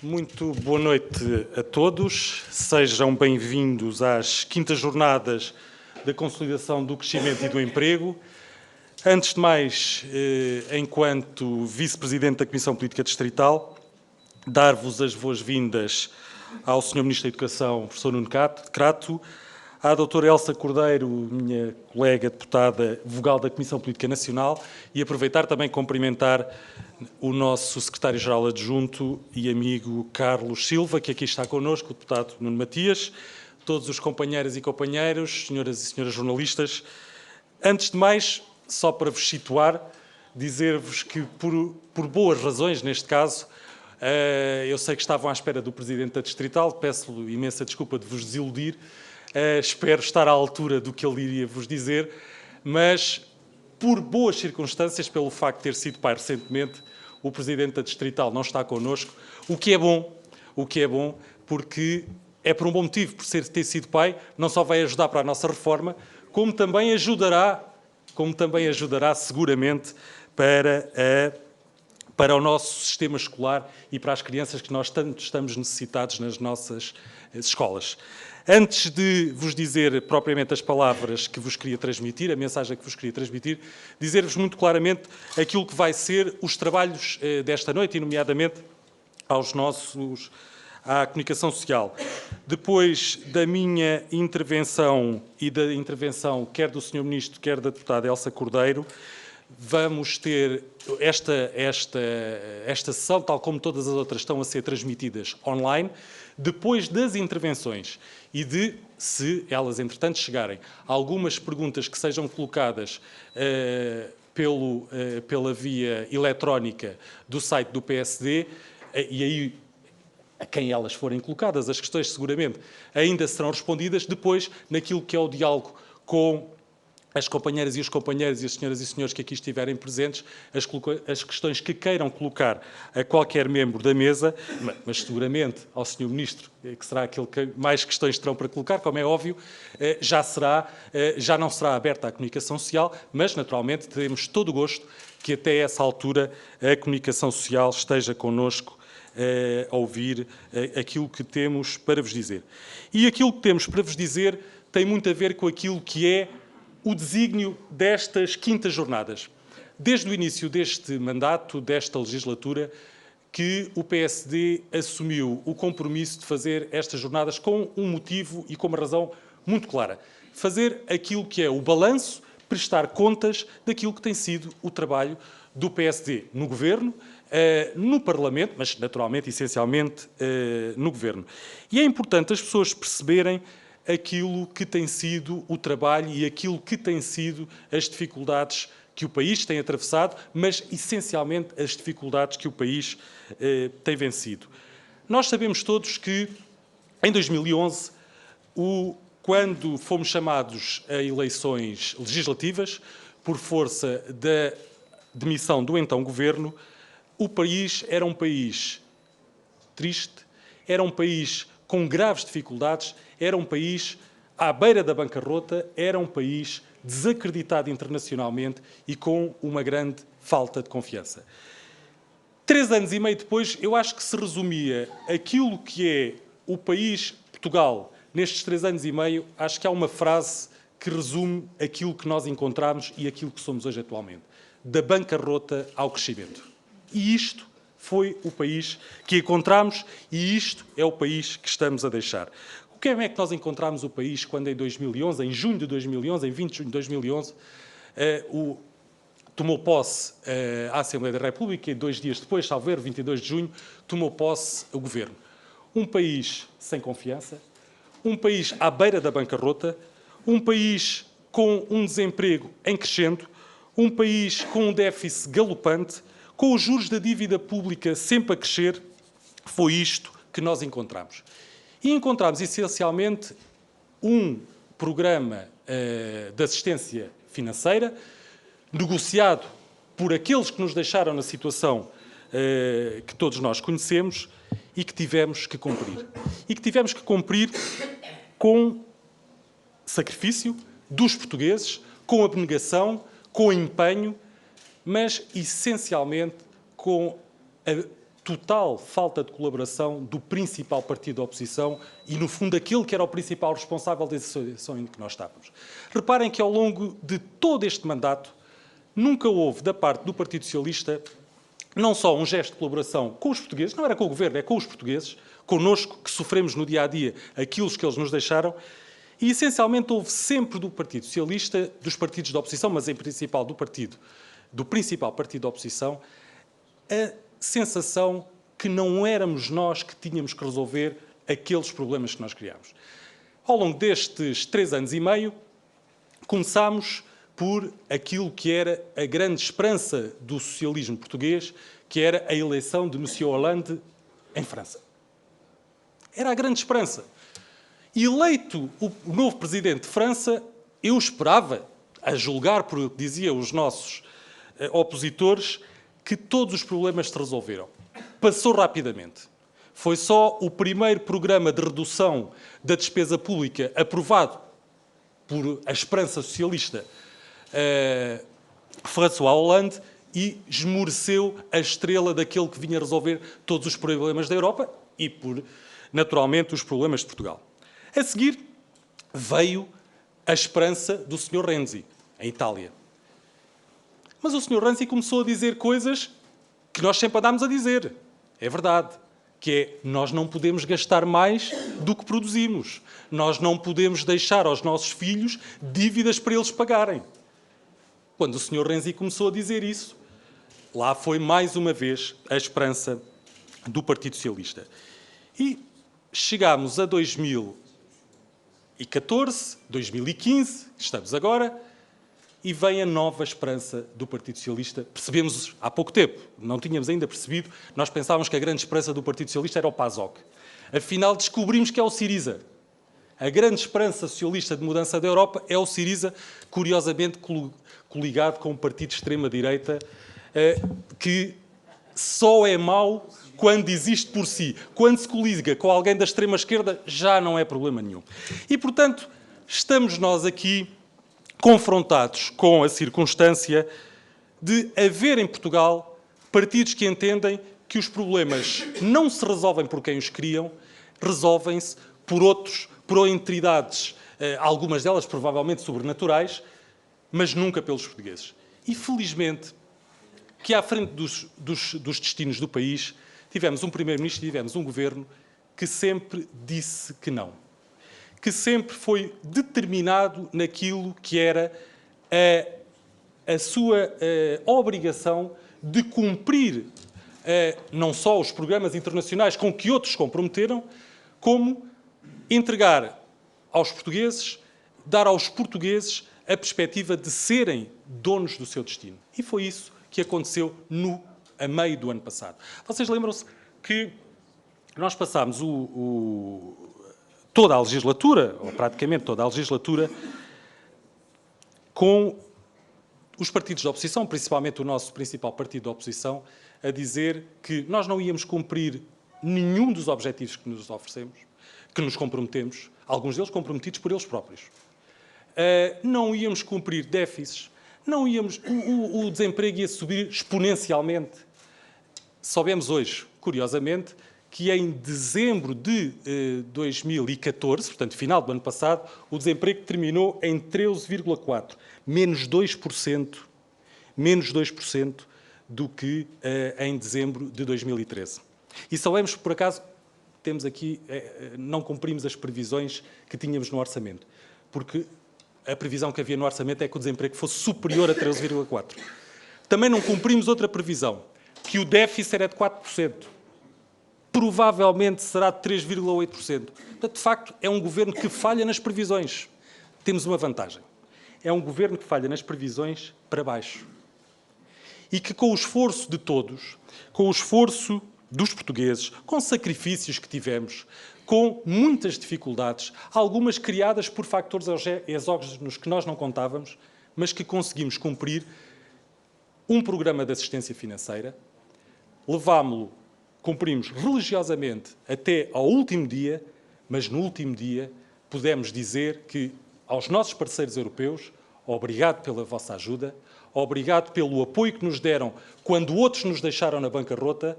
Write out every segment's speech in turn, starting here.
Muito boa noite a todos. Sejam bem-vindos às quintas jornadas da consolidação do crescimento e do emprego. Antes de mais, enquanto Vice-Presidente da Comissão Política Distrital, dar-vos as boas-vindas ao Sr. Ministro da Educação, Professor Nuno Crato, à doutora Elsa Cordeiro, minha colega deputada vogal da Comissão Política Nacional, e aproveitar também cumprimentar o nosso secretário-geral adjunto e amigo Carlos Silva, que aqui está connosco, o deputado Nuno Matias, todos os companheiros e companheiros, senhoras e senhores jornalistas. Antes de mais, só para vos situar, dizer-vos que, por boas razões, neste caso, eu sei que estavam à espera do Presidente da Distrital, peço-lhe imensa desculpa de vos desiludir, espero estar à altura do que ele iria vos dizer, mas, por boas circunstâncias, pelo facto de ter sido pai recentemente, o Presidente da Distrital não está connosco, o que é bom, porque é por um bom motivo, por ter sido pai, não só vai ajudar para a nossa reforma, como também ajudará seguramente para o nosso sistema escolar e para as crianças que nós tanto estamos necessitados nas nossas escolas. Antes de vos dizer propriamente as palavras que vos queria transmitir, a mensagem que vos queria transmitir, dizer-vos muito claramente aquilo que vai ser os trabalhos desta noite, e nomeadamente à comunicação social. Depois da minha intervenção e da intervenção quer do Sr. Ministro, quer da deputada Elsa Cordeiro, vamos ter esta sessão, tal como todas as outras, estão a ser transmitidas online. Depois das intervenções e de, se elas entretanto chegarem, algumas perguntas que sejam colocadas pela via eletrónica do site do PSD, e aí a quem elas forem colocadas, as questões seguramente ainda serão respondidas depois naquilo que é o diálogo com as companheiras e os companheiros e as senhoras e senhores que aqui estiverem presentes, as questões que queiram colocar a qualquer membro da mesa, mas seguramente ao Sr. Ministro, que será aquele que mais questões terão para colocar, como é óbvio, já não será aberta à comunicação social, mas naturalmente teremos todo o gosto que até essa altura a comunicação social esteja connosco a ouvir aquilo que temos para vos dizer. E aquilo que temos para vos dizer tem muito a ver com aquilo que é o desígnio destas quintas jornadas. Desde o início deste mandato, desta legislatura, que o PSD assumiu o compromisso de fazer estas jornadas com um motivo e com uma razão muito clara. Fazer aquilo que é o balanço, prestar contas daquilo que tem sido o trabalho do PSD no Governo, no Parlamento, mas naturalmente, essencialmente, no Governo. E é importante as pessoas perceberem aquilo que tem sido o trabalho e aquilo que têm sido as dificuldades que o país tem atravessado, mas essencialmente as dificuldades que o país tem vencido. Nós sabemos todos que em 2011, quando fomos chamados a eleições legislativas, por força da demissão do então Governo, o país era um país triste, era um país com graves dificuldades, era um país à beira da bancarrota, era um país desacreditado internacionalmente e com uma grande falta de confiança. 3 anos e meio depois, eu acho que se resumia aquilo que é o país Portugal nestes 3 anos e meio, acho que há uma frase que resume aquilo que nós encontramos e aquilo que somos hoje atualmente. Da bancarrota ao crescimento. E isto foi o país que encontramos e isto é o país que estamos a deixar. Como é que nós encontramos o país quando em 2011, em junho de 2011, em 20 de junho de 2011, tomou posse a Assembleia da República e 2 dias depois, salvo erro, 22 de junho, tomou posse o Governo. Um país sem confiança, um país à beira da bancarrota, um país com um desemprego em crescendo, um país com um déficit galopante, com os juros da dívida pública sempre a crescer. Foi isto que nós encontramos. E encontramos, essencialmente, um programa de assistência financeira negociado por aqueles que nos deixaram na situação que todos nós conhecemos e que tivemos que cumprir. E que tivemos que cumprir com sacrifício dos portugueses, com abnegação, com empenho, mas, essencialmente, com a total falta de colaboração do principal partido da oposição e, no fundo, aquele que era o principal responsável da situação em que nós estávamos. Reparem que, ao longo de todo este mandato, nunca houve, da parte do Partido Socialista, não só um gesto de colaboração com os portugueses, não era com o Governo, é com os portugueses, connosco, que sofremos no dia-a-dia aquilo que eles nos deixaram, e, essencialmente, houve sempre do Partido Socialista, dos partidos da oposição, mas em principal do principal partido da oposição, a sensação que não éramos nós que tínhamos que resolver aqueles problemas que nós criámos. Ao longo destes 3 anos e meio, começámos por aquilo que era a grande esperança do socialismo português, que era a eleição de Monsieur Hollande em França. Era a grande esperança. Eleito o novo presidente de França, eu esperava, a julgar por o que diziam os nossos opositores, que todos os problemas se resolveram. Passou rapidamente. Foi só o primeiro programa de redução da despesa pública aprovado por a esperança socialista François Hollande e esmoreceu a estrela daquele que vinha resolver todos os problemas da Europa e, naturalmente, os problemas de Portugal. A seguir, veio a esperança do Sr. Renzi, em Itália. Mas o Sr. Renzi começou a dizer coisas que nós sempre andámos a dizer. É verdade. Que é, nós não podemos gastar mais do que produzimos. Nós não podemos deixar aos nossos filhos dívidas para eles pagarem. Quando o Sr. Renzi começou a dizer isso, lá foi mais uma vez a esperança do Partido Socialista. E chegámos a 2014, 2015, estamos agora, e vem a nova esperança do Partido Socialista. Percebemos há pouco tempo, não tínhamos ainda percebido, nós pensávamos que a grande esperança do Partido Socialista era o PASOK. Afinal, descobrimos que é o Syriza. A grande esperança socialista de mudança da Europa é o Syriza, curiosamente coligado com um partido de extrema-direita que só é mau quando existe por si. Quando se coliga com alguém da extrema-esquerda, já não é problema nenhum. E, portanto, estamos nós aqui confrontados com a circunstância de haver em Portugal partidos que entendem que os problemas não se resolvem por quem os criam, resolvem-se por outros, por entidades, algumas delas provavelmente sobrenaturais, mas nunca pelos portugueses. E, felizmente, que à frente dos destinos do país, tivemos um Primeiro-Ministro e tivemos um Governo que sempre disse que não. Que sempre foi determinado naquilo que era a sua obrigação de cumprir não só os programas internacionais com que outros se comprometeram, como entregar aos portugueses, dar aos portugueses a perspectiva de serem donos do seu destino. E foi isso que aconteceu a meio do ano passado. Vocês lembram-se que nós passámos toda a legislatura, ou praticamente toda a legislatura, com os partidos da oposição, principalmente o nosso principal partido da oposição, a dizer que nós não íamos cumprir nenhum dos objetivos que nos oferecemos, que nos comprometemos, alguns deles comprometidos por eles próprios. Não íamos cumprir déficits, não íamos, o desemprego ia subir exponencialmente. Soubemos hoje, curiosamente, que em dezembro de 2014, portanto, final do ano passado, o desemprego terminou em 13,4%, menos 2% do que em dezembro de 2013. E sabemos que, por acaso, temos aqui, não cumprimos as previsões que tínhamos no orçamento, porque a previsão que havia no orçamento é que o desemprego fosse superior a 13,4%. Também não cumprimos outra previsão, que o déficit era de 4%. Provavelmente será de 3,8%. Portanto, de facto, é um governo que falha nas previsões. Temos uma vantagem. É um governo que falha nas previsões para baixo. E que, com o esforço de todos, com o esforço dos portugueses, com sacrifícios que tivemos, com muitas dificuldades, algumas criadas por fatores exógenos que nós não contávamos, mas que conseguimos cumprir um programa de assistência financeira, levámo-lo, cumprimos religiosamente até ao último dia, mas no último dia pudemos dizer que aos nossos parceiros europeus, obrigado pela vossa ajuda, obrigado pelo apoio que nos deram quando outros nos deixaram na bancarrota,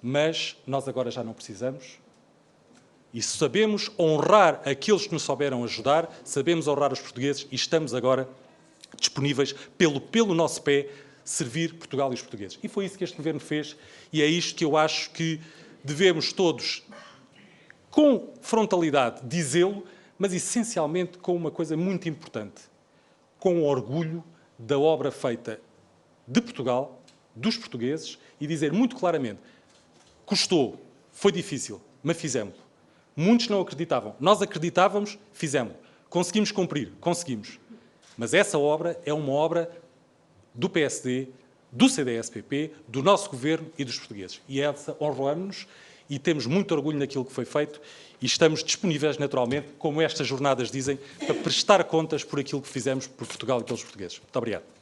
mas nós agora já não precisamos. E sabemos honrar aqueles que nos souberam ajudar, sabemos honrar os portugueses e estamos agora disponíveis, pelo nosso pé, servir Portugal e os portugueses. E foi isso que este Governo fez e é isto que eu acho que devemos todos, com frontalidade, dizê-lo, mas essencialmente com uma coisa muito importante, com orgulho da obra feita de Portugal, dos portugueses, e dizer muito claramente: custou, foi difícil, mas fizemos-lo. Muitos não acreditavam. Nós acreditávamos, fizemos. Conseguimos cumprir, conseguimos. Mas essa obra é uma obra do PSD, do CDS-PP, do nosso Governo e dos portugueses. E essa honramos-nos e temos muito orgulho naquilo que foi feito e estamos disponíveis, naturalmente, como estas jornadas dizem, para prestar contas por aquilo que fizemos por Portugal e pelos portugueses. Muito obrigado.